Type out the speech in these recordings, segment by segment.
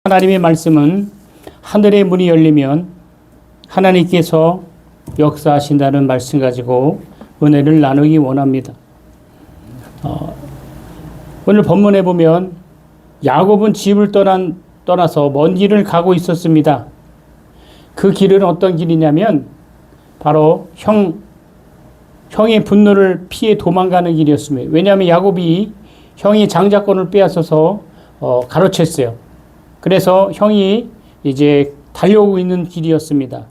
하나님의 말씀은 하늘의 문이 열리면 하나님께서 역사하신다는 말씀 가지고 은혜를 나누기 원합니다. 오늘 본문에 보면 야곱은 집을 떠나서 먼 길을 가고 있었습니다. 그 길은 어떤 길이냐면 바로 형의 분노를 피해 도망가는 길이었습니다. 왜냐하면 야곱이 형이 장자권을 빼앗아서 가로챘어요. 그래서 형이 이제 달려오고 있는 길이었습니다.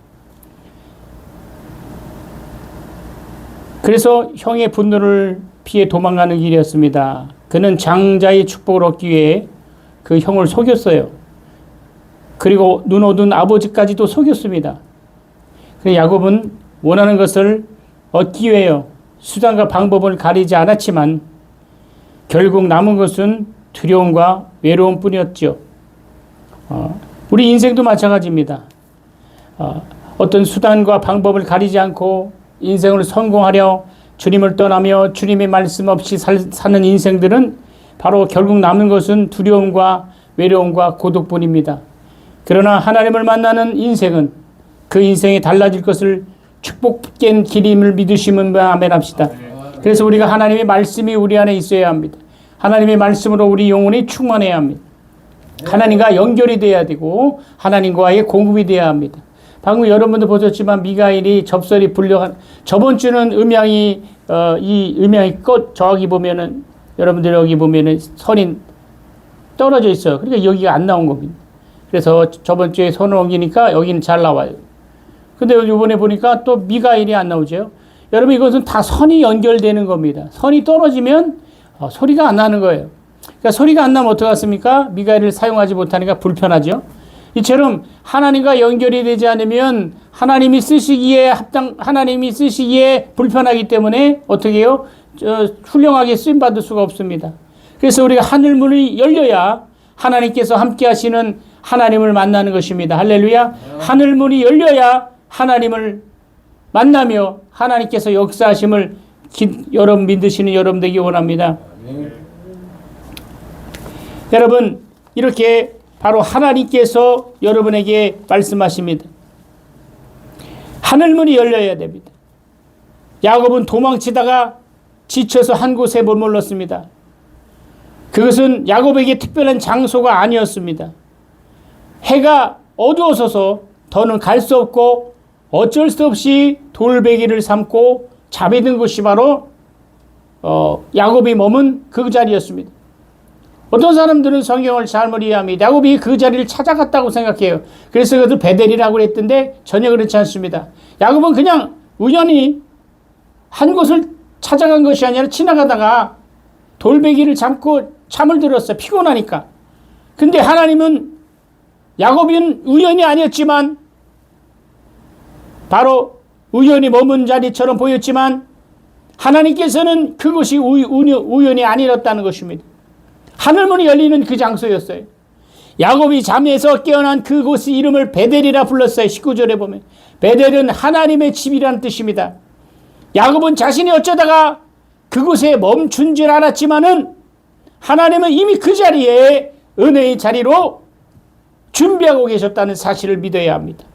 그래서 형의 분노를 피해 도망가는 길이었습니다. 그는 장자의 축복을 얻기 위해 그 형을 속였어요. 그리고 눈 어두운 아버지까지도 속였습니다. 그래서 야곱은 원하는 것을 얻기 위해 수단과 방법을 가리지 않았지만 결국 남은 것은 두려움과 외로움뿐이었죠. 우리 인생도 마찬가지입니다. 어떤 수단과 방법을 가리지 않고 인생을 성공하려 주님을 떠나며 주님의 말씀 없이 사는 인생들은 바로 결국 남는 것은 두려움과 외로움과 고독뿐입니다. 그러나 하나님을 만나는 인생은 그 인생이 달라질 것을 축복된 길임을 믿으시면 아멘합시다. 그래서 우리가 하나님의 말씀이 우리 안에 있어야 합니다. 하나님의 말씀으로 우리 영혼이 충만해야 합니다. 하나님과 연결이 돼야 되고 하나님과의 공급이 돼야 합니다. 방금 여러분도 보셨지만 미가엘이 접설이 불려한 저번 주는 이 음향이 저기 보면은 여러분들 여기 보면은 선이 떨어져 있어요. 그러니까 여기가 안 나온 겁니다. 그래서 저번 주에 선을 옮기니까 여기는 잘 나와요. 근데 이번에 보니까 또 미가엘이 안 나오죠. 여러분 이것은 다 선이 연결되는 겁니다. 선이 떨어지면 소리가 안 나는 거예요. 그러니까 소리가 안 나면 어떡하십니까? 미가엘을 사용하지 못하니까 불편하죠. 이처럼 하나님과 연결이 되지 않으면 하나님이 쓰시기에 불편하기 때문에 어떻게 해요? 훌륭하게 쓰임받을 수가 없습니다. 그래서 우리가 하늘문이 열려야 하나님께서 함께 하시는 하나님을 만나는 것입니다. 할렐루야. 하늘문이 열려야 하나님을 만나며 하나님께서 역사하심을 여러분 믿으시는 여러분 되기 원합니다. 여러분 이렇게 바로 하나님께서 여러분에게 말씀하십니다. 하늘문이 열려야 됩니다. 야곱은 도망치다가 지쳐서 한 곳에 머물렀습니다. 그것은 야곱에게 특별한 장소가 아니었습니다. 해가 어두워서서 더는 갈 수 없고 어쩔 수 없이 돌베개를 삼고 잠이 든 곳이 바로 야곱이 머문 그 자리였습니다. 어떤 사람들은 성경을 잘못 이해합니다. 야곱이 그 자리를 찾아갔다고 생각해요. 그래서 그것을 베델이라고 그랬던데 전혀 그렇지 않습니다. 야곱은 그냥 우연히 한 곳을 찾아간 것이 아니라 지나가다가 돌베개를 잡고 잠을 들었어요. 피곤하니까. 근데 하나님은 야곱은 우연이 아니었지만 바로 우연히 머문 자리처럼 보였지만 하나님께서는 그것이 우연이 아니었다는 것입니다. 하늘문이 열리는 그 장소였어요. 야곱이 잠에서 깨어난 그곳의 이름을 베델이라 불렀어요. 19절에 보면 베델은 하나님의 집이라는 뜻입니다. 야곱은 자신이 어쩌다가 그곳에 멈춘 줄 알았지만은 하나님은 이미 그 자리에 은혜의 자리로 준비하고 계셨다는 사실을 믿어야 합니다.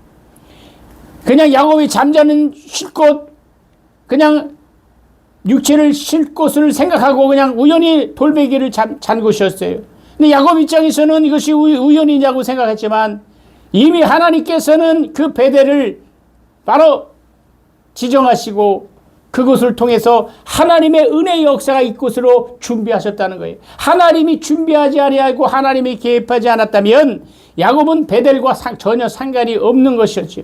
그냥 야곱이 잠자는 쉴 곳, 그냥 육체를 쉴 곳을 생각하고 그냥 우연히 돌베개를 잔 곳이었어요. 근데 야곱 입장에서는 이것이 우연이냐고 생각했지만 이미 하나님께서는 그 베델을 바로 지정하시고 그곳을 통해서 하나님의 은혜의 역사가 이곳으로 준비하셨다는 거예요. 하나님이 준비하지 아니하고 하나님이 개입하지 않았다면 야곱은 베델과 전혀 상관이 없는 것이었죠.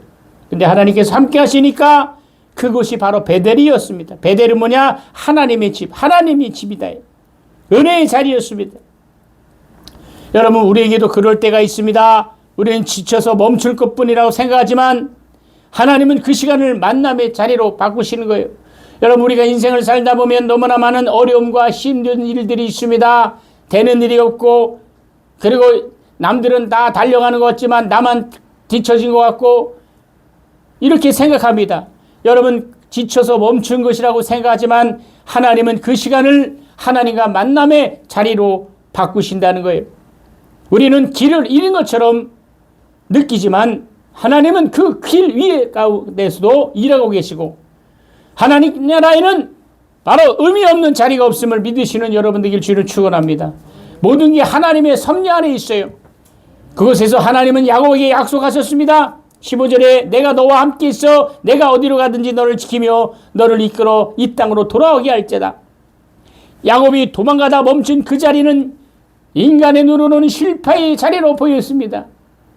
근데 하나님께서 함께 하시니까 그곳이 바로 베델이었습니다. 베델은 뭐냐? 하나님의 집, 하나님의 집이다. 은혜의 자리였습니다. 여러분 우리에게도 그럴 때가 있습니다. 우리는 지쳐서 멈출 것뿐이라고 생각하지만 하나님은 그 시간을 만남의 자리로 바꾸시는 거예요. 여러분 우리가 인생을 살다 보면 너무나 많은 어려움과 힘든 일들이 있습니다. 되는 일이 없고 그리고 남들은 다 달려가는 것 같지만 나만 뒤처진 것 같고 이렇게 생각합니다. 여러분 지쳐서 멈춘 것이라고 생각하지만 하나님은 그 시간을 하나님과 만남의 자리로 바꾸신다는 거예요. 우리는 길을 잃은 것처럼 느끼지만 하나님은 그 길 위에 가운데서도 일하고 계시고 하나님 나라에는 바로 의미 없는 자리가 없음을 믿으시는 여러분 되길 주를 축원합니다. 모든 게 하나님의 섭리 안에 있어요. 그곳에서 하나님은 야곱에게 약속하셨습니다. 15절에 내가 너와 함께 있어 내가 어디로 가든지 너를 지키며 너를 이끌어 이 땅으로 돌아오게 할지다. 야곱이 도망가다 멈춘 그 자리는 인간의 눈으로는 실패의 자리로 보였습니다.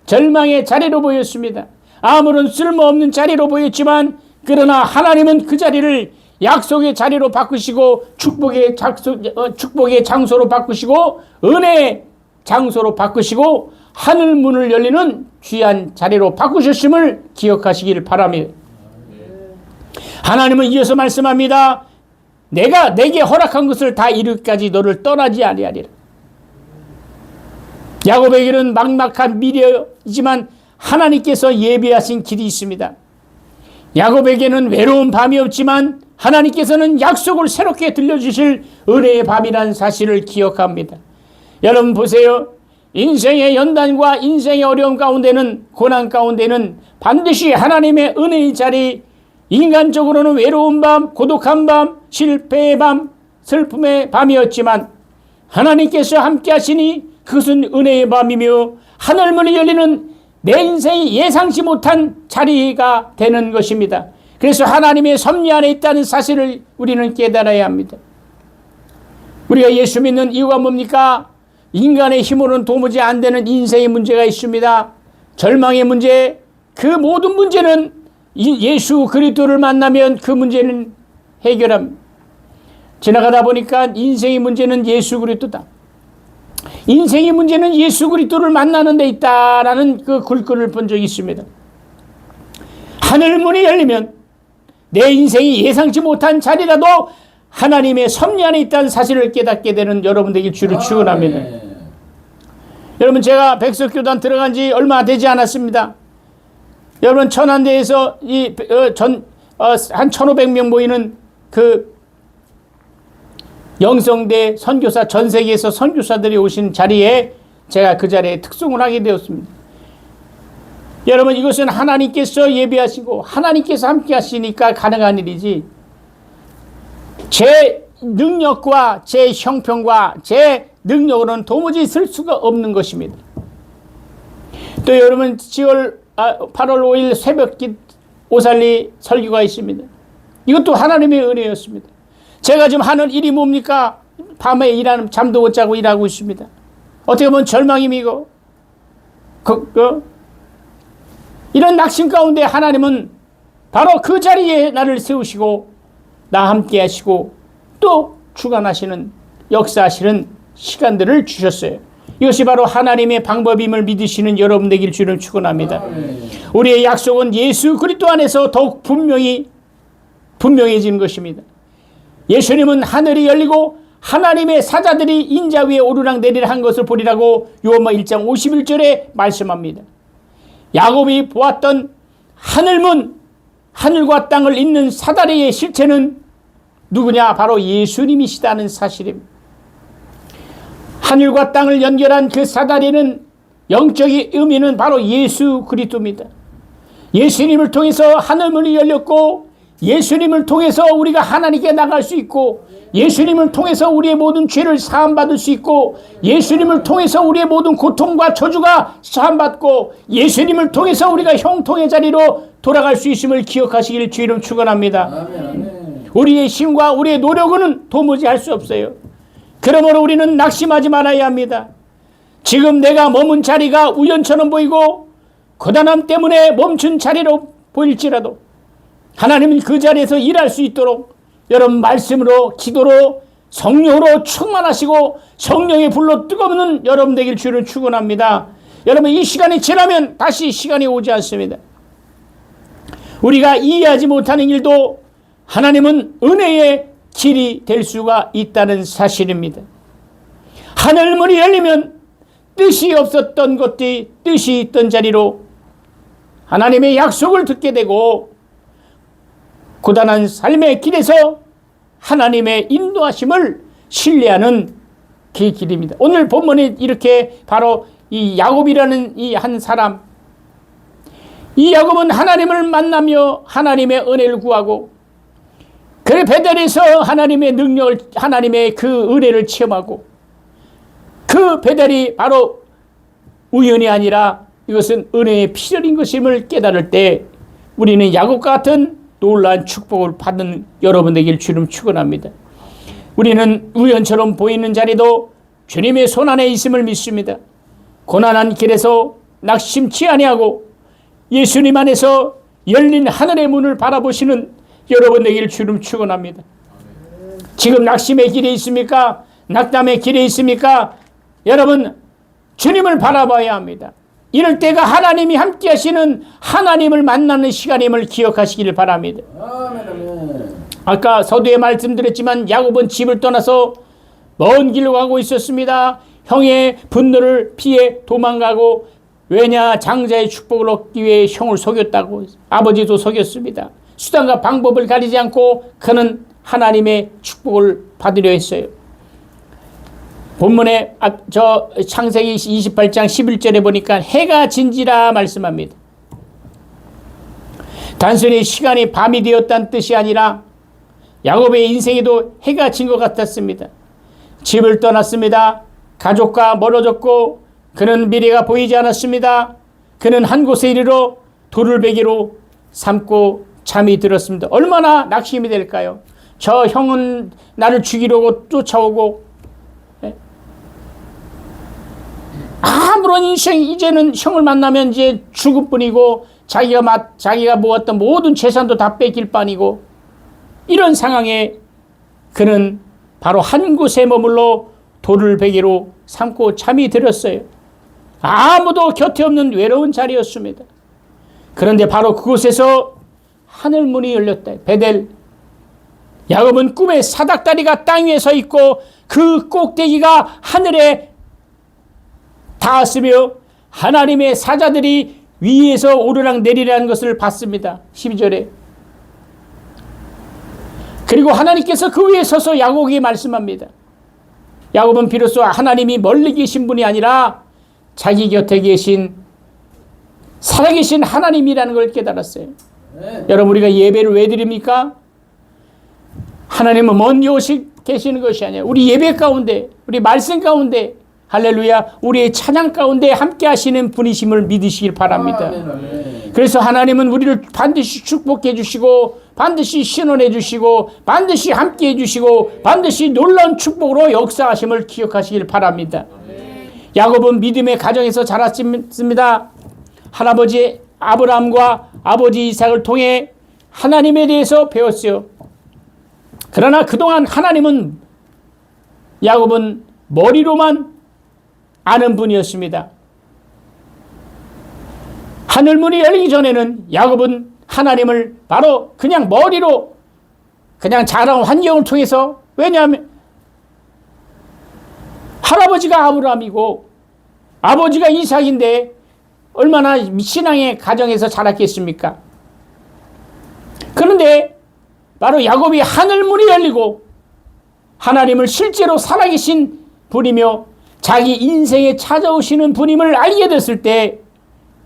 절망의 자리로 보였습니다. 아무런 쓸모없는 자리로 보였지만 그러나 하나님은 그 자리를 약속의 자리로 바꾸시고 축복의 장소로 바꾸시고 은혜의 장소로 바꾸시고 하늘 문을 열리는 귀한 자리로 바꾸셨음을 기억하시길 바랍니다. 하나님은 이어서 말씀합니다. 내가 내게 허락한 것을 다 이루기까지 너를 떠나지 아니하리라. 야곱에게는 막막한 미래이지만 하나님께서 예비하신 길이 있습니다. 야곱에게는 외로운 밤이 없지만 하나님께서는 약속을 새롭게 들려주실 은혜의 밤이라는 사실을 기억합니다. 여러분 보세요. 인생의 연단과 인생의 어려움 가운데는 고난 가운데는 반드시 하나님의 은혜의 자리, 인간적으로는 외로운 밤, 고독한 밤, 실패의 밤, 슬픔의 밤이었지만 하나님께서 함께 하시니 그것은 은혜의 밤이며 하늘문이 열리는 내 인생이 예상치 못한 자리가 되는 것입니다. 그래서 하나님의 섭리 안에 있다는 사실을 우리는 깨달아야 합니다. 우리가 예수 믿는 이유가 뭡니까? 인간의 힘으로는 도무지 안 되는 인생의 문제가 있습니다. 절망의 문제, 그 모든 문제는 예수 그리스도를 만나면 그 문제는 해결합니다. 지나가다 보니까 인생의 문제는 예수 그리스도다. 인생의 문제는 예수 그리스도를 만나는 데 있다라는 그 글귀를 본 적이 있습니다. 하늘 문이 열리면 내 인생이 예상치 못한 자리라도 하나님의 섭리 안에 있다는 사실을 깨닫게 되는 여러분 되길 주를 축원합니다. 여러분 제가 백석교단 들어간 지 얼마 되지 않았습니다. 여러분 천안대에서 한 1,500명 모이는 그 영성대 선교사 전 세계에서 선교사들이 오신 자리에 제가 그 자리에 특송을 하게 되었습니다. 여러분 이것은 하나님께서 예비하시고 하나님께서 함께 하시니까 가능한 일이지 제 능력과 제 형편과 제 능력으로는 도무지 쓸 수가 없는 것입니다. 또 여러분 8월 5일 새벽 오살리 설교가 있습니다. 이것도 하나님의 은혜였습니다. 제가 지금 하는 일이 뭡니까? 밤에 일하는 잠도 못 자고 일하고 있습니다. 어떻게 보면 절망임이고 이런 낙심 가운데 하나님은 바로 그 자리에 나를 세우시고 나 함께 하시고 또 주관하시는 역사하시는 시간들을 주셨어요. 이것이 바로 하나님의 방법임을 믿으시는 여러분 되길 주를 축원합니다. 우리의 약속은 예수 그리스도 안에서 더욱 분명해지는 것입니다. 예수님은 하늘이 열리고 하나님의 사자들이 인자 위에 오르락내리락 한 것을 보리라고 요한복음 1장 51절에 말씀합니다. 야곱이 보았던 하늘문, 하늘과 땅을 잇는 사다리의 실체는 누구냐? 바로 예수님이시다는 사실입니다. 하늘과 땅을 연결한 그 사다리는 영적인 의미는 바로 예수 그리스도입니다. 예수님을 통해서 하늘문이 열렸고 예수님을 통해서 우리가 하나님께 나갈 수 있고 예수님을 통해서 우리의 모든 죄를 사함받을 수 있고 예수님을 통해서 우리의 모든 고통과 저주가 사함받고 예수님을 통해서 우리가 형통의 자리로 돌아갈 수 있음을 기억하시기를 주 이름 축원합니다. 우리의 힘과 우리의 노력은 도무지 할 수 없어요. 그러므로 우리는 낙심하지 말아야 합니다. 지금 내가 머문 자리가 우연처럼 보이고 고단함 때문에 멈춘 자리로 보일지라도 하나님은 그 자리에서 일할 수 있도록 여러분 말씀으로 기도로 성령으로 충만하시고 성령의 불로 뜨거우는 여러분 되길 주를 축원합니다. 여러분 이 시간이 지나면 다시 시간이 오지 않습니다. 우리가 이해하지 못하는 일도 하나님은 은혜의 길이 될 수가 있다는 사실입니다. 하늘문이 열리면 뜻이 없었던 것들이 뜻이 있던 자리로 하나님의 약속을 듣게 되고 고단한 삶의 길에서 하나님의 인도하심을 신뢰하는 그 길입니다. 오늘 본문이 이렇게 바로 이 야곱이라는 이 한 사람, 이 야곱은 하나님을 만나며 하나님의 은혜를 구하고 그 베델에서 하나님의 능력을, 하나님의 그 은혜를 체험하고 그 베델이 바로 우연이 아니라 이것은 은혜의 필연인 것임을 깨달을 때 우리는 야곱과 같은 놀라운 축복을 받는 여러분 되길 주님 축원합니다. 우리는 우연처럼 보이는 자리도 주님의 손안에 있음을 믿습니다. 고난한 길에서 낙심치 아니하고 예수님 안에서 열린 하늘의 문을 바라보시는 여러분 되길 주님 축원합니다. 지금 낙심의 길에 있습니까? 낙담의 길에 있습니까? 여러분, 주님을 바라봐야 합니다. 이럴 때가 하나님이 함께 하시는 하나님을 만나는 시간임을 기억하시길 바랍니다. 아까 서두에 말씀드렸지만 야곱은 집을 떠나서 먼 길로 가고 있었습니다. 형의 분노를 피해 도망가고, 왜냐, 장자의 축복을 얻기 위해 형을 속였다고. 아버지도 속였습니다. 수단과 방법을 가리지 않고 그는 하나님의 축복을 받으려 했어요. 본문에 저 창세기 28장 11절에 보니까 해가 진지라 말씀합니다. 단순히 시간이 밤이 되었다는 뜻이 아니라 야곱의 인생에도 해가 진 것 같았습니다. 집을 떠났습니다. 가족과 멀어졌고 그는 미래가 보이지 않았습니다. 그는 한 곳에 이르러 돌을 베개로 삼고 잠이 들었습니다. 얼마나 낙심이 될까요? 저 형은 나를 죽이려고 쫓아오고, 아무런 인생, 이제는 형을 만나면 이제 죽을 뿐이고 자기가 모았던 모든 재산도 다 뺏길 판이고, 이런 상황에 그는 바로 한 곳에 머물러 돌을 베개로 삼고 잠이 들었어요. 아무도 곁에 없는 외로운 자리였습니다. 그런데 바로 그곳에서 하늘문이 열렸다. 베델. 야곱은 꿈에 사닥다리가 땅 위에 서 있고 그 꼭대기가 하늘에 닿았으며 하나님의 사자들이 위에서 오르락 내리라는 것을 봤습니다. 12절에. 그리고 하나님께서 그 위에 서서 야곱에게 말씀합니다. 야곱은 비로소 하나님이 멀리 계신 분이 아니라 자기 곁에 계신 살아계신 하나님이라는 걸 깨달았어요. 여러분, 우리가 예배를 왜 드립니까? 하나님은 먼 곳에 계시는 것이 아니라 우리 예배 가운데, 우리 말씀 가운데, 할렐루야, 우리의 찬양 가운데 함께 하시는 분이심을 믿으시길 바랍니다. 그래서 하나님은 우리를 반드시 축복해 주시고 반드시 신원해 주시고 반드시 함께 해 주시고 반드시 놀라운 축복으로 역사하심을 기억하시길 바랍니다. 야곱은 믿음의 가정에서 자랐습니다. 할아버지 아브라함과 아버지 이삭을 통해 하나님에 대해서 배웠어요. 그러나 그동안 야곱은 머리로만 아는 분이었습니다. 하늘문이 열리기 전에는 야곱은 하나님을 바로 그냥 머리로 그냥 자라온 환경을 통해서, 왜냐하면 할아버지가 아브라함이고 아버지가 이삭인데 얼마나 신앙의 가정에서 자랐겠습니까? 그런데 바로 야곱이 하늘문이 열리고 하나님을 실제로 살아계신 분이며 자기 인생에 찾아오시는 분임을 알게 됐을 때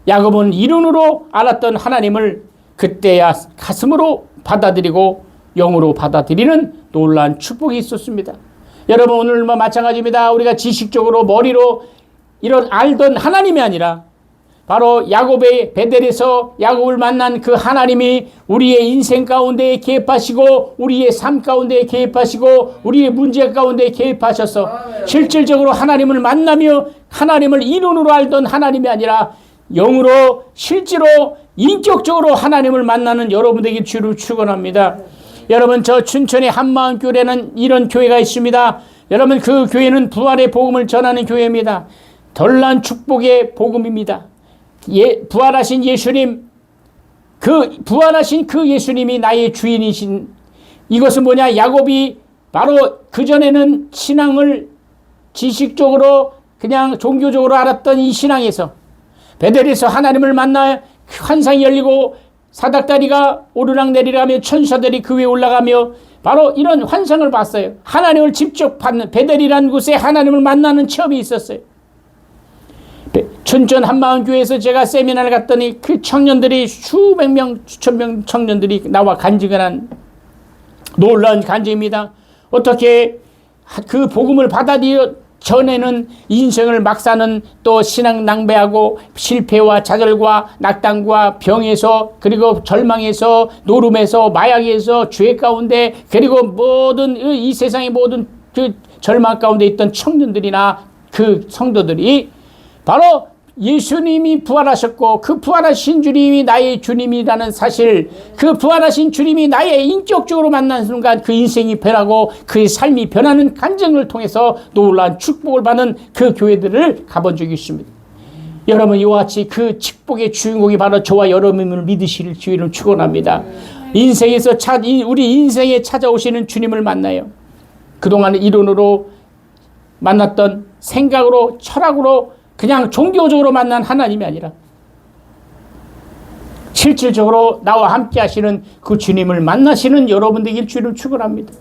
야곱은 이론으로 알았던 하나님을 그때야 가슴으로 받아들이고 영으로 받아들이는 놀라운 축복이 있었습니다. 여러분, 오늘과 마찬가지입니다. 우리가 지식적으로 머리로 이런 알던 하나님이 아니라 바로 야곱의 베델에서 야곱을 만난 그 하나님이 우리의 인생 가운데 개입하시고 우리의 삶 가운데 개입하시고 우리의 문제 가운데 개입하셔서 실질적으로 하나님을 만나며 하나님을 이론으로 알던 하나님이 아니라 영으로 실제로 인격적으로 하나님을 만나는 여러분에게 주를 축원합니다. 여러분, 저 춘천의 한마음교회는 이런 교회가 있습니다. 여러분, 그 교회는 부활의 복음을 전하는 교회입니다. 덜난 축복의 복음입니다. 부활하신 예수님, 부활하신 그 예수님이 나의 주인이신, 이것은 뭐냐? 야곱이 바로 그전에는 신앙을 지식적으로 그냥 종교적으로 알았던 이 신앙에서 베델에서 하나님을 만나 환상이 열리고 사닥다리가 오르락내리락하며 천사들이 그 위에 올라가며 바로 이런 환상을 봤어요. 하나님을 직접 받는, 베델이라는 곳에 하나님을 만나는 체험이 있었어요. 춘천 한마음교회에서 제가 세미나를 갔더니 그 청년들이 수백 명, 수천 명 청년들이 나와 간증을 한 놀라운 간증입니다. 어떻게 그 복음을 받아들여 전에는 인생을 막 사는 또 신앙 낭비하고 실패와 좌절과 낙담과 병에서 그리고 절망에서 노름에서 마약에서 죄 가운데 그리고 모든 이 세상의 모든 그 절망 가운데 있던 청년들이나 그 성도들이 바로 예수님이 부활하셨고 그 부활하신 주님이 나의 주님이라는 사실, 그 부활하신 주님이 나의 인격적으로 만난 순간 그 인생이 변하고 그 삶이 변하는 간증을 통해서 놀라운 축복을 받는 그 교회들을 가본 적이 있습니다. 여러분 이와 같이 그 축복의 주인공이 바로 저와 여러분을 믿으실 주의를 축원합니다. 인생에서 우리 인생에 찾아오시는 주님을 만나요. 그동안 이론으로 만났던 생각으로 철학으로 그냥 종교적으로 만난 하나님이 아니라 실질적으로 나와 함께 하시는 그 주님을 만나시는 여러분들에게 주를 축원합니다.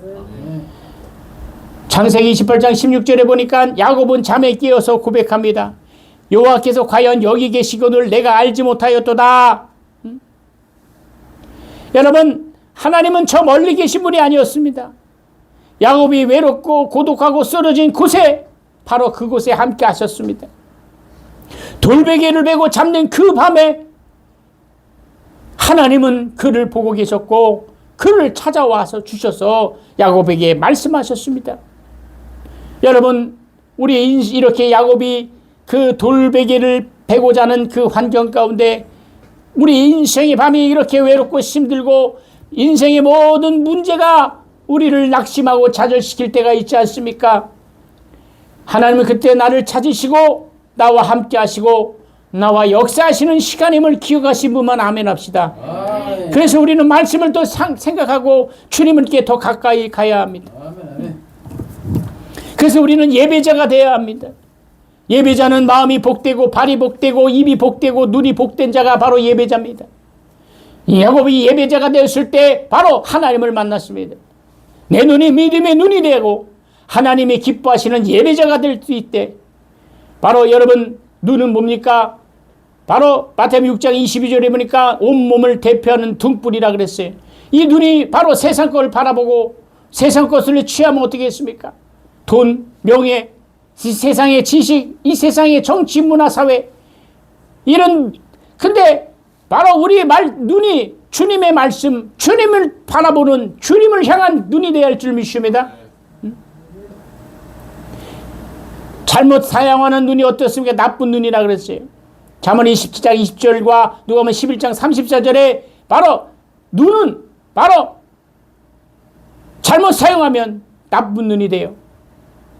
창세기 28장 16절에 보니까 야곱은 잠에 깨어서 고백합니다. 여호와께서 과연 여기 계시거늘 내가 알지 못하였도다. 여러분 하나님은 저 멀리 계신 분이 아니었습니다. 야곱이 외롭고 고독하고 쓰러진 곳에 바로 그곳에 함께 하셨습니다. 돌베개를 베고 잠든 그 밤에 하나님은 그를 보고 계셨고 그를 찾아와서 주셔서 야곱에게 말씀하셨습니다. 여러분 우리 이렇게 야곱이 그 돌베개를 베고 자는 그 환경 가운데 우리 인생의 밤이 이렇게 외롭고 힘들고 인생의 모든 문제가 우리를 낙심하고 좌절시킬 때가 있지 않습니까? 하나님은 그때 나를 찾으시고 나와 함께 하시고 나와 역사하시는 시간임을 기억하신 분만 아멘 합시다. 그래서 우리는 말씀을 또 생각하고 주님께 더 가까이 가야 합니다. 그래서 우리는 예배자가 되어야 합니다. 예배자는 마음이 복되고 발이 복되고 입이 복되고 눈이 복된 자가 바로 예배자입니다. 야곱이 예배자가 되었을 때 바로 하나님을 만났습니다. 내 눈이 믿음의 눈이 되고 하나님이 기뻐하시는 예배자가 될 수 있대. 바로 여러분 눈은 뭡니까? 바로 마태복음 6장 22절에 보니까 온몸을 대표하는 등불이라 그랬어요. 이 눈이 바로 세상 것을 바라보고 세상 것을 취하면 어떻게 했습니까? 돈, 명예, 이 세상의 지식, 이 세상의 정치, 문화, 사회 이런 근데 바로 우리의 눈이 주님의 말씀, 주님을 바라보는 주님을 향한 눈이 되어야 할 줄 믿습니다. 잘못 사용하는 눈이 어떻습니까? 나쁜 눈이라 그랬어요. 잠언 27장 20절과 누가복음 11장 34절에 바로 눈은 바로 잘못 사용하면 나쁜 눈이 돼요.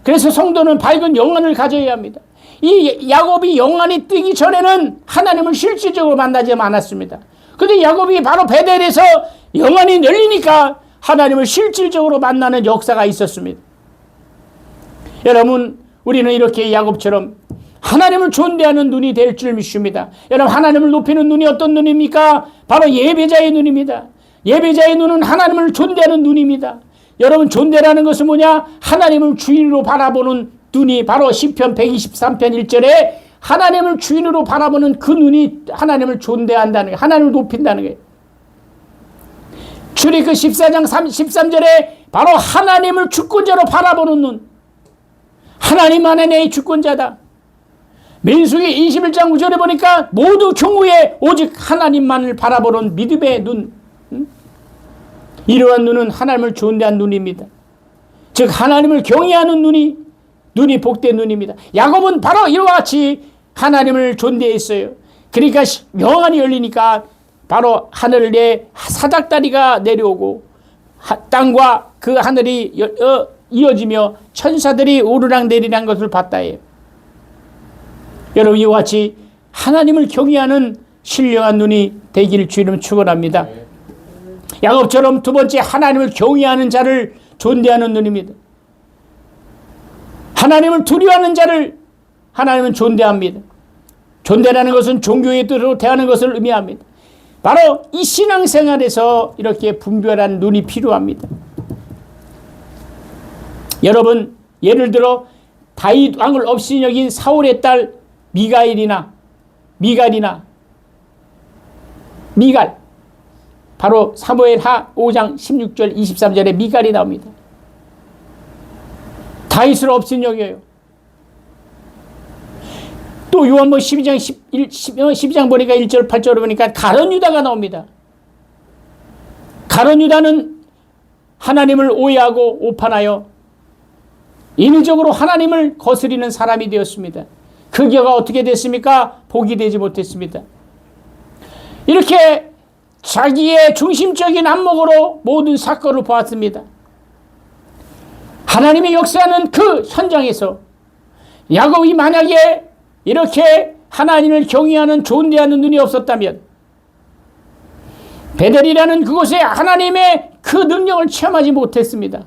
그래서 성도는 밝은 영안을 가져야 합니다. 이 야곱이 영안이 뜨기 전에는 하나님을 실질적으로 만나지 않았습니다. 그런데 야곱이 바로 베델에서 영안이 열리니까 하나님을 실질적으로 만나는 역사가 있었습니다. 여러분 우리는 이렇게 야곱처럼 하나님을 존대하는 눈이 될 줄 믿습니다. 여러분 하나님을 높이는 눈이 어떤 눈입니까? 바로 예배자의 눈입니다. 예배자의 눈은 하나님을 존대하는 눈입니다. 여러분 존대라는 것은 뭐냐? 하나님을 주인으로 바라보는 눈이 바로 시편 123편 1절에 하나님을 주인으로 바라보는 그 눈이 하나님을 존대한다는 거예요. 하나님을 높인다는 거예요. 출애굽 14장 13절에 바로 하나님을 주권자로 바라보는 눈. 하나님 안에 내 주권자다. 민수기 21장 9절에 보니까 모두 경우에 오직 하나님만을 바라보는 믿음의 눈. 이러한 눈은 하나님을 존대한 눈입니다. 즉 하나님을 경외하는 눈이 복된 눈입니다. 야곱은 바로 이와 같이 하나님을 존대했어요. 그러니까 영안이 열리니까 바로 하늘에 사닥다리가 내려오고 땅과 그 하늘이 이어지며 천사들이 오르락 내리락 것을 봤다 해요. 여러분 이와 같이 하나님을 경외하는 신령한 눈이 되기를 주님 축원합니다. 야곱처럼 두 번째 하나님을 경외하는 자를 존대하는 눈입니다. 하나님을 두려워하는 자를 하나님은 존대합니다. 존대라는 것은 종교의 뜻으로 대하는 것을 의미합니다. 바로 이 신앙생활에서 이렇게 분별한 눈이 필요합니다. 여러분 예를 들어 다윗 왕을 업신여긴 사울의 딸 미가엘이나 미갈이나 미갈, 바로 사무엘하 5장 16절 23절에 미갈이 나옵니다. 다윗을 없인 여겨요. 또 요한복음 12장 보니까 1절 8절을 보니까 가룟 유다가 나옵니다. 가룟 유다는 하나님을 오해하고 오판하여 인위적으로 하나님을 거스리는 사람이 되었습니다. 그 결과 어떻게 됐습니까? 복이 되지 못했습니다. 이렇게 자기의 중심적인 안목으로 모든 사건을 보았습니다. 하나님의 역사하는 그 현장에서 야곱이 만약에 이렇게 하나님을 경외하는 존대하는 눈이 없었다면 베델이라는 그곳에 하나님의 그 능력을 체험하지 못했습니다.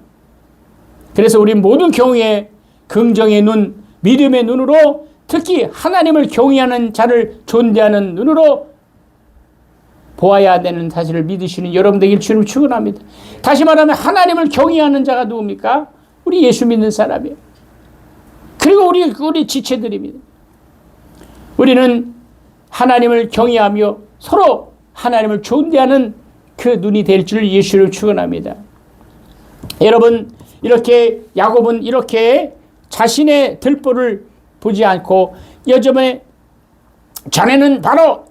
그래서 우리 모든 경우에 긍정의 눈, 믿음의 눈으로 특히 하나님을 경외하는 자를 존대하는 눈으로 보아야 되는 사실을 믿으시는 여러분 되길 주님 축원합니다. 다시 말하면 하나님을 경외하는 자가 누굽니까? 우리 예수 믿는 사람이에요. 그리고 우리 지체들입니다. 우리는 하나님을 경외하며 서로 하나님을 존대하는 그 눈이 될 줄 예수를 축원합니다. 여러분, 이렇게 야곱은 이렇게 자신의 들보를 보지 않고 여점에 자네는 바로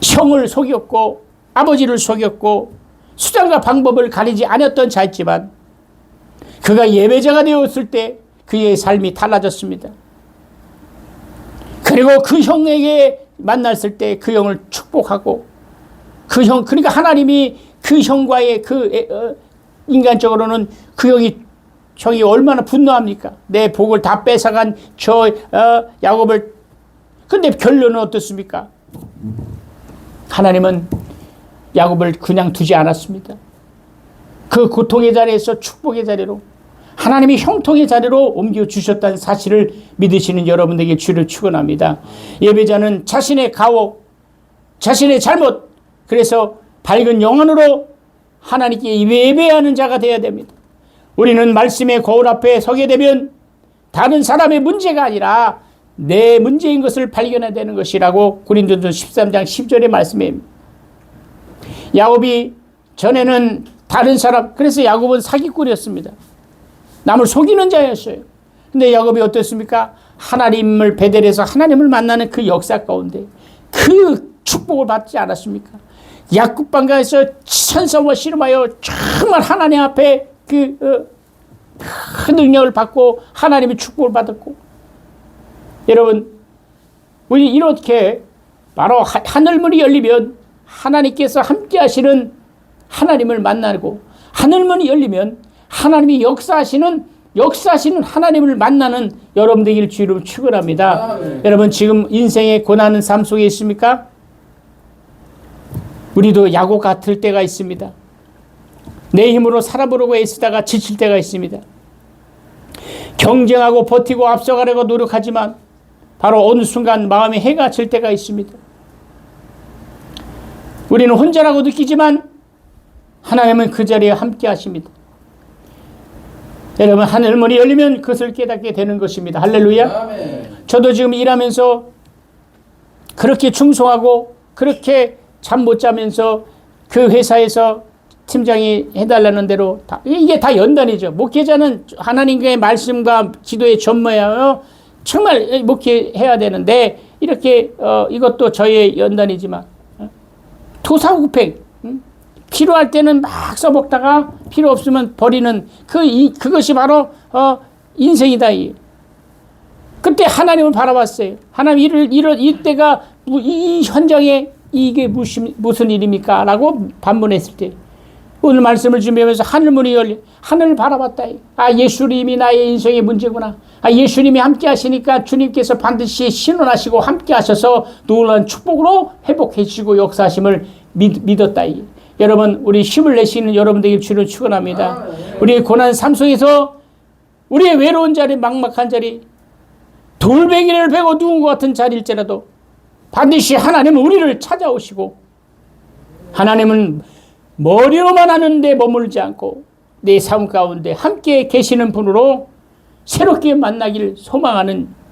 형을 속였고 아버지를 속였고 수단과 방법을 가리지 않았던 자였지만 그가 예배자가 되었을 때 그의 삶이 달라졌습니다. 그리고 그 형에게 만났을 때 그 형을 축복하고 그 형, 그러니까 하나님이 그 형과의 인간적으로는 그 형이 얼마나 분노합니까? 내 복을 다 뺏어간 야곱을. 근데 결론은 어떻습니까? 하나님은 야곱을 그냥 두지 않았습니다. 그 고통의 자리에서 축복의 자리로 하나님이 형통의 자리로 옮겨주셨다는 사실을 믿으시는 여러분에게 주를 축원합니다. 예배자는 자신의 가오, 자신의 잘못, 그래서 밝은 영안으로 하나님께 예배하는 자가 되어야 됩니다. 우리는 말씀의 거울 앞에 서게 되면 다른 사람의 문제가 아니라 내 문제인 것을 발견해야 되는 것이라고 고린도전서 13장 10절의 말씀입니다. 야곱이 전에는 다른 사람, 그래서 야곱은 사기꾼이었습니다. 남을 속이는 자였어요. 근데 야곱이 어땠습니까? 하나님을 베델에서 하나님을 만나는 그 역사 가운데 그 축복을 받지 않았습니까? 약국방가에서 천사와 씨름하여 정말 하나님 앞에 큰 능력을 받고 하나님의 축복을 받았고, 여러분, 우리 이렇게 바로 하늘문이 열리면 하나님께서 함께 하시는 하나님을 만나고, 하늘문이 열리면 하나님이 역사하시는 하나님을 만나는 여러분 되길 주로 축원합니다. 여러분, 지금 인생의 고난은 삶 속에 있습니까? 우리도 야곱 같을 때가 있습니다. 내 힘으로 살아보려고 애쓰다가 지칠 때가 있습니다. 경쟁하고 버티고 앞서가려고 노력하지만 바로 어느 순간 마음에 해가 질 때가 있습니다. 우리는 혼자라고 느끼지만 하나님은 그 자리에 함께 하십니다. 여러분, 하늘문이 열리면 그것을 깨닫게 되는 것입니다. 할렐루야. 아멘. 저도 지금 일하면서 그렇게 충성하고 그렇게 잠 못 자면서 그 회사에서 팀장이 해달라는 대로 이게 다 연단이죠. 목회자는 하나님의 말씀과 기도에 전무하여 정말 목회해야 되는데 이렇게 이것도 저의 연단이지만 토사구팽, 필요할 때는 막 써먹다가 필요 없으면 버리는 그것이 바로 인생이다. 그때 하나님을 바라봤어요. 하나님 이때가 이 현장에 이게 무슨 일입니까? 라고 반문했을 때 오늘 말씀을 준비하면서 하늘문이 열려 하늘을 바라봤다. 예수님이 나의 인생의 문제구나. 예수님이 함께 하시니까 주님께서 반드시 신원하시고 함께 하셔서 놀라운 축복으로 회복해 주시고 역사하심을 믿었다. 여러분, 우리 힘을 내시는 여러분들에게 주를 축원합니다. 우리의 고난 삶 속에서 우리의 외로운 자리, 막막한 자리, 돌멩이를 베고 누운 것 같은 자리일지라도 반드시 하나님은 우리를 찾아오시고, 하나님은 머리로만 하는데 머물지 않고 내 삶 가운데 함께 계시는 분으로 새롭게 만나기를 소망하는